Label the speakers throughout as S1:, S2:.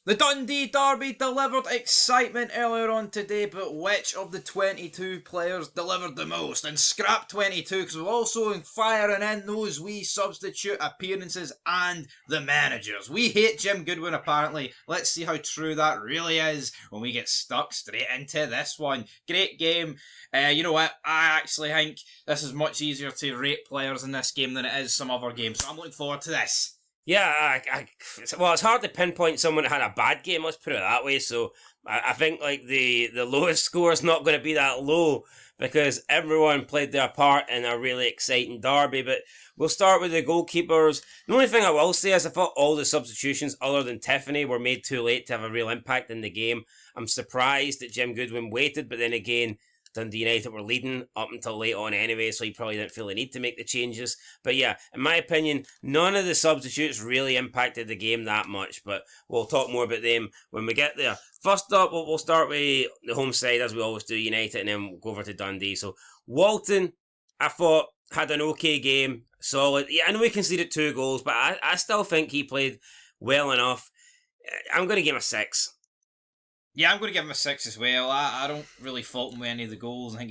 S1: The Dundee derby delivered excitement earlier on today, but which of the 22 players delivered the most? And scrap 22, because we're also firing in those wee substitute appearances and the managers. We hate Jim Goodwin, apparently. Let's see how true that really is when we get stuck straight into this one. Great game. You know what? I actually think this is much easier to rate players in this game than it is some other games, so I'm looking forward to this.
S2: Yeah, well, it's hard to pinpoint someone that had a bad game, let's put it that way, so I think like the lowest score is not going to be that low because everyone played their part in a really exciting derby, but we'll start with the goalkeepers. The only thing I will say is I thought all the substitutions other than Tiffany were made too late to have a real impact in the game. I'm surprised that Jim Goodwin waited, but then again, Dundee United were leading up until late on anyway, so he probably didn't feel the need to make the changes. But yeah, in my opinion, none of the substitutes really impacted the game that much, but we'll talk more about them when we get there. First up, we'll start with the home side, as we always do, United, and then we'll go over to Dundee. So, Walton, I thought, had an okay game, solid. Yeah, I know he conceded 2 goals, but I still think he played well enough. I'm going to give him a 6.
S1: Yeah, I'm going to give him a 6 as well. I don't really fault him with any of the goals. I think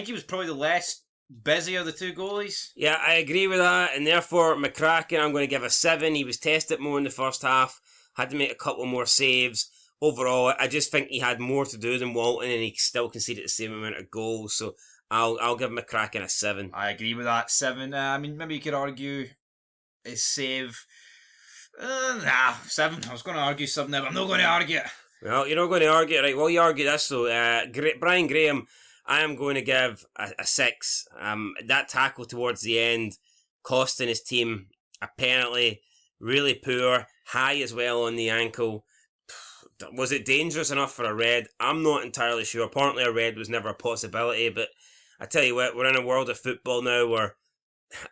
S1: he was probably the less busy of the 2 goalies.
S2: Yeah, I agree with that, and therefore McCracken I'm going to give a 7. He was tested more in the first half, had to make a couple more saves. Overall, I just think he had more to do than Walton, and he still conceded the same amount of goals, so I'll give McCracken a 7.
S1: I agree with that, 7. I mean, maybe you could argue his save. 7. I was going to argue something there, but I'm not going to argue it.
S2: Well, you're not going to argue it, right? Well, you argue this, though. Brian Graham, I am going to give a 6. That tackle towards the end, costing his team a penalty, really poor, high as well on the ankle. Was it dangerous enough for a red? I'm not entirely sure. Apparently a red was never a possibility, but I tell you what, we're in a world of football now where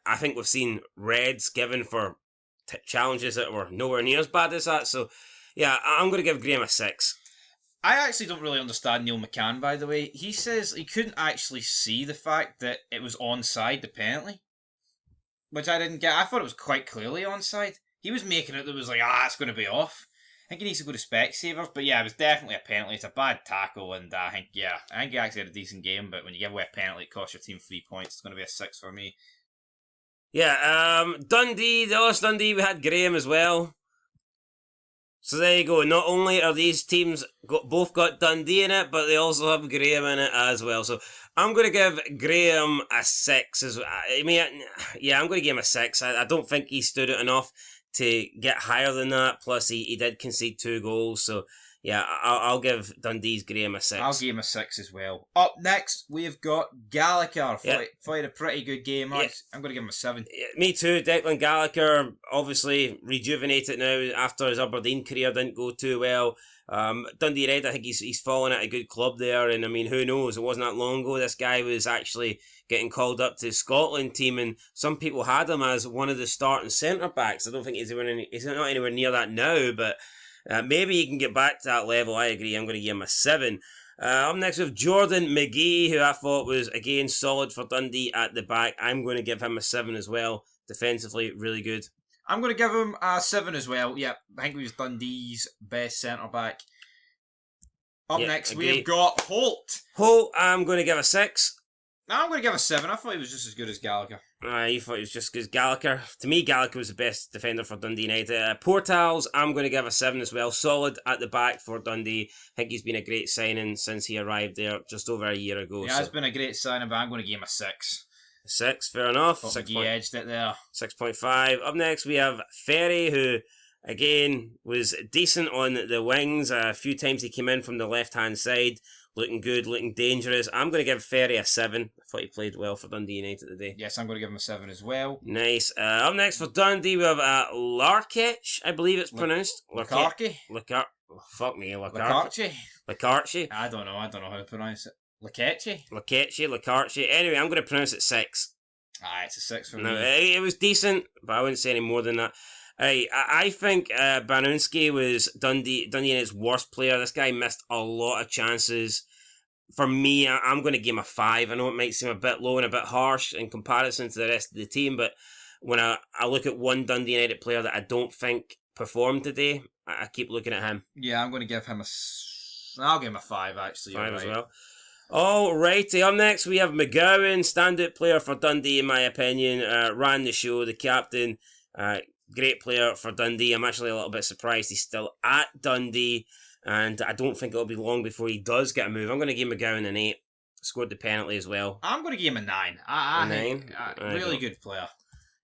S2: I think we've seen reds given for challenges that were nowhere near as bad as that, so yeah, I'm going to give Graham a 6.
S1: I actually don't really understand Neil McCann, by the way. He says he couldn't actually see the fact that it was onside, the penalty. Which I didn't get. I thought it was quite clearly onside. He was making it that was like, it's going to be off. I think he needs to go to Specsavers, but yeah, it was definitely a penalty. It's a bad tackle, and I think he actually had a decent game, but when you give away a penalty, it costs your team 3 points. It's going to be a 6 for me.
S2: Yeah, Dundee, the last Dundee, we had Graham as well. So there you go. Not only are these teams both got Dundee in it, but they also have Graham in it as well. So I'm going to give Graham a 6. I'm going to give him a 6. I don't think he stood it enough to get higher than that. Plus, he did concede 2 goals. So yeah, I'll give Dundee's Graham a 6.
S1: I'll give him a 6 as well. Up next, we've got Gallagher. Fight a pretty good game. Yeah. I'm going to give him a 7.
S2: Yeah, me too. Declan Gallagher, obviously rejuvenated now after his Aberdeen career didn't go too well. Dundee Red, I think he's fallen at a good club there, and I mean, who knows? It wasn't that long ago this guy was actually getting called up to the Scotland team, and some people had him as one of the starting centre backs. I don't think he's not anywhere near that now, but maybe he can get back to that level. I agree. I'm going to give him a 7. Up next with Jordan McGee, who I thought was again solid for Dundee at the back. I'm going to give him a 7 as well. Defensively, really good.
S1: I'm going to give him a 7 as well. Yeah, I think he was Dundee's best centre back. Up next, we've got Holt.
S2: Holt, I'm going to give a 6.
S1: I'm going to give a 7. I thought he was just as good as Gallagher.
S2: You thought he was just as good as Gallagher. To me, Gallagher was the best defender for Dundee United. Portals, I'm going to give a 7 as well. Solid at the back for Dundee. I think he's been a great signing since he arrived there just over a year ago.
S1: Yeah, it's been a great signing, but I'm going to give him a 6.
S2: 6, fair enough.
S1: He edged it there.
S2: 6.5. Up next, we have Ferry, who again was decent on the wings. A few times he came in from the left-hand side. Looking good, looking dangerous. I'm going to give Ferry a 7. I thought he played well for Dundee United today.
S1: Yes, I'm going to give him a 7 as well.
S2: Nice. Up next for Dundee, we have Larkech, I believe it's pronounced.
S1: Lukarki?
S2: Fuck me,
S1: Lukarchi? I don't know how to pronounce it.
S2: Lukarchi. Anyway, I'm going to pronounce it 6.
S1: It's a 6 for me.
S2: No, it was decent, but I wouldn't say any more than that. I think Banunski was Dundee United's worst player. This guy missed a lot of chances. For me, I'm going to give him a 5. I know it might seem a bit low and a bit harsh in comparison to the rest of the team, but when I look at one Dundee United player that I don't think performed today, I keep looking at him.
S1: Yeah, I'm going to give him I'll give him a 5, actually.
S2: 5
S1: right.
S2: as well. Alrighty, up next we have McGowan, standout player for Dundee in my opinion. Ran the show, the captain. Great player for Dundee. I'm actually a little bit surprised he's still at Dundee, and I don't think it'll be long before he does get a move. I'm going to give McGowan an 8. Scored the penalty as well.
S1: I'm going to give him a 9. I think really good player.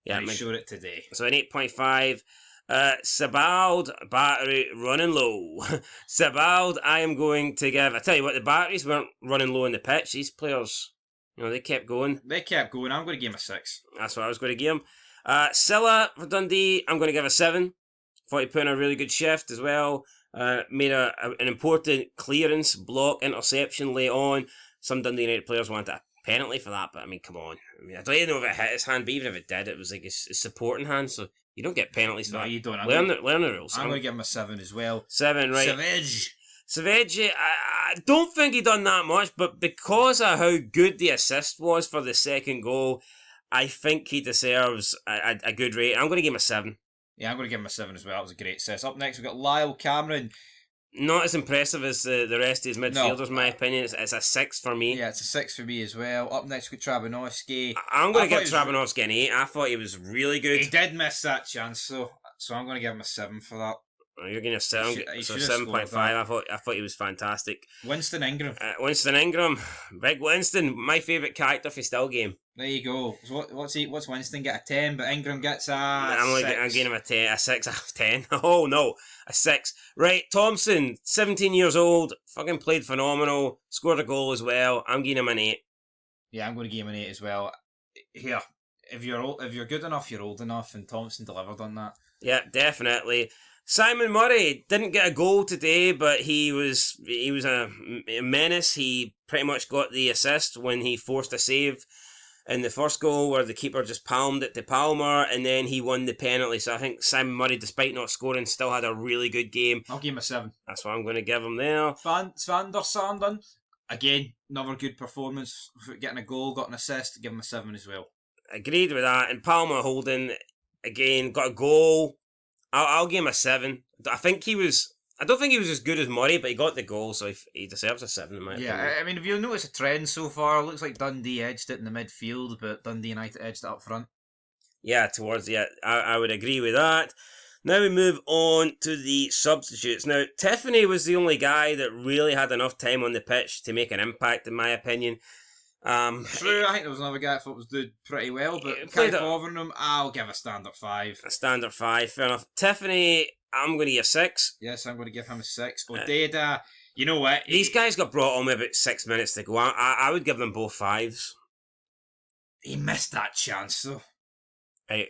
S1: Yeah, he showed it today.
S2: So an 8.5. Sabald, battery running low. Sabald, I am going to give. I tell you what, the batteries weren't running low on the pitch. These players, they kept going.
S1: They kept going. I'm going to give him a 6.
S2: That's what I was going to give him. Silla for Dundee, I'm going to give a 7. Thought he put in a really good shift as well. Made an important clearance, block, interception late on. Some Dundee United players wanted a penalty for that, but I mean, come on. I don't even know if it hit his hand, but even if it did, it was like his supporting hand, so you don't get penalties for that.
S1: You don't.
S2: Learn the rules.
S1: I'm going to give him a 7 as well.
S2: 7, right. Savage, I don't think he done that much, but because of how good the assist was for the second goal, I think he deserves a good rate. I'm going to give him a 7.
S1: Yeah, I'm going to give him a 7 as well. That was a great assist. Up next, we've got Lyle Cameron.
S2: Not as impressive as the rest of his midfielders, in my opinion. It's a 6 for me.
S1: Yeah, it's a 6 for me as well. Up next, we've got Trabanowski.
S2: I'm going to give Trabanowski an 8. I thought he was really good.
S1: He did miss that chance, so I'm going to give him a 7 for that.
S2: You're getting a 7, so 7.5. I thought he was fantastic.
S1: Winston Ingram.
S2: Big Winston, my favourite character for Still game.
S1: There you go. So what's Winston get, a 10, but Ingram gets a 6.
S2: I'm giving him a 6 out of 10. Oh no, a 6. Right, Thompson, 17 years old, fucking played phenomenal, scored a goal as well. I'm giving him an 8.
S1: Yeah, I'm going to give him an 8 as well. Here, if you're good enough, you're old enough, and Thompson delivered on that.
S2: Yeah, definitely. Simon Murray didn't get a goal today, but he was a menace. He pretty much got the assist when he forced a save in the first goal where the keeper just palmed it to Palmer, and then he won the penalty. So I think Simon Murray, despite not scoring, still had a really good game.
S1: I'll give him a 7.
S2: That's what I'm going to give him there.
S1: Van der Sanden, again, another good performance. Getting a goal, got an assist, give him a 7 as well.
S2: Agreed with that. And Palmer Holding, again, got a goal. I'll give him a 7. I don't think he was as good as Murray, but he got the goal, so he deserves a 7 in my opinion.
S1: Yeah, I mean, if you'll notice a trend so far, it looks like Dundee edged it in the midfield, but Dundee United edged it up front.
S2: Yeah, I would agree with that. Now we move on to the substitutes. Now, Tiffany was the only guy that really had enough time on the pitch to make an impact, in my opinion.
S1: True, I think there was another guy I thought was doing pretty well, but Kai Fotheringham, I'll give a standard 5.
S2: A standard 5, fair enough. Tiffany, I'm going to give a 6.
S1: Yes, I'm going to give him a 6. Odeda, you know what?
S2: These guys got brought on with about 6 minutes to go. I would give them both 5s.
S1: He missed that chance, though.
S2: I'm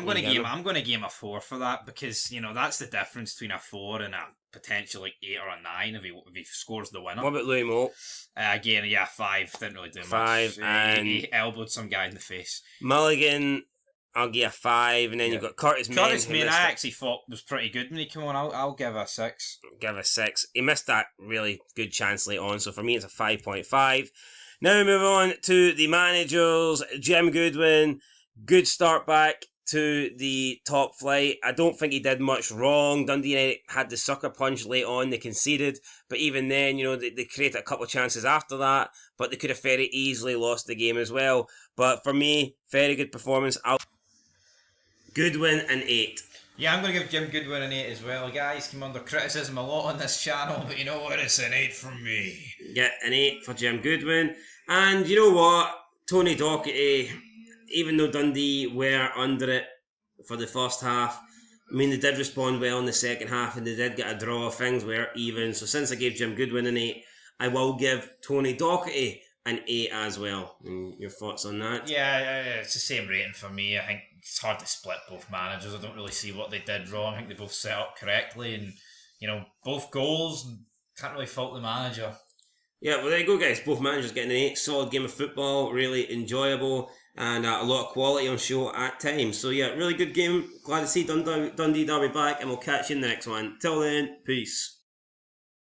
S1: going to give him a 4 for that, because that's the difference between a 4 and a potential 8 or a 9 if he scores the winner.
S2: What about Louis Moult?
S1: Again, yeah, 5. Didn't really do much.
S2: 5, and
S1: he elbowed some guy in the face.
S2: Mulligan, I'll give a 5, and then you've got Curtis Main.
S1: Curtis Main, I actually thought was pretty good when he came on. I'll give a 6.
S2: Give a 6. He missed that really good chance late on, so for me it's a 5.5. Now we move on to the managers. Jim Goodwin, good start back to the top flight. I don't think he did much wrong. Dundee United had the sucker punch late on. They conceded, but even then, they created a couple of chances after that, but they could have very easily lost the game as well. But for me, very good performance. Goodwin an 8.
S1: Yeah, I'm going to give Jim Goodwin an 8 as well. Guys came under criticism a lot on this channel, but you know what? It's an 8 from me.
S2: Yeah, an 8 for Jim Goodwin. And you know what? Tony Docherty, even though Dundee were under it for the first half, I mean, they did respond well in the second half and they did get a draw. Things were even. So since I gave Jim Goodwin an 8, I will give Tony Docherty an 8 as well. And your thoughts on that?
S1: Yeah, it's the same rating for me. I think it's hard to split both managers. I don't really see what they did wrong. I think they both set up correctly and, both goals. Can't really fault the manager.
S2: Yeah, well, there you go, guys. Both managers getting an 8. Solid game of football, really enjoyable, and a lot of quality on show at times. So, yeah, really good game. Glad to see Dundee Derby back, and we'll catch you in the next one. Till then, peace.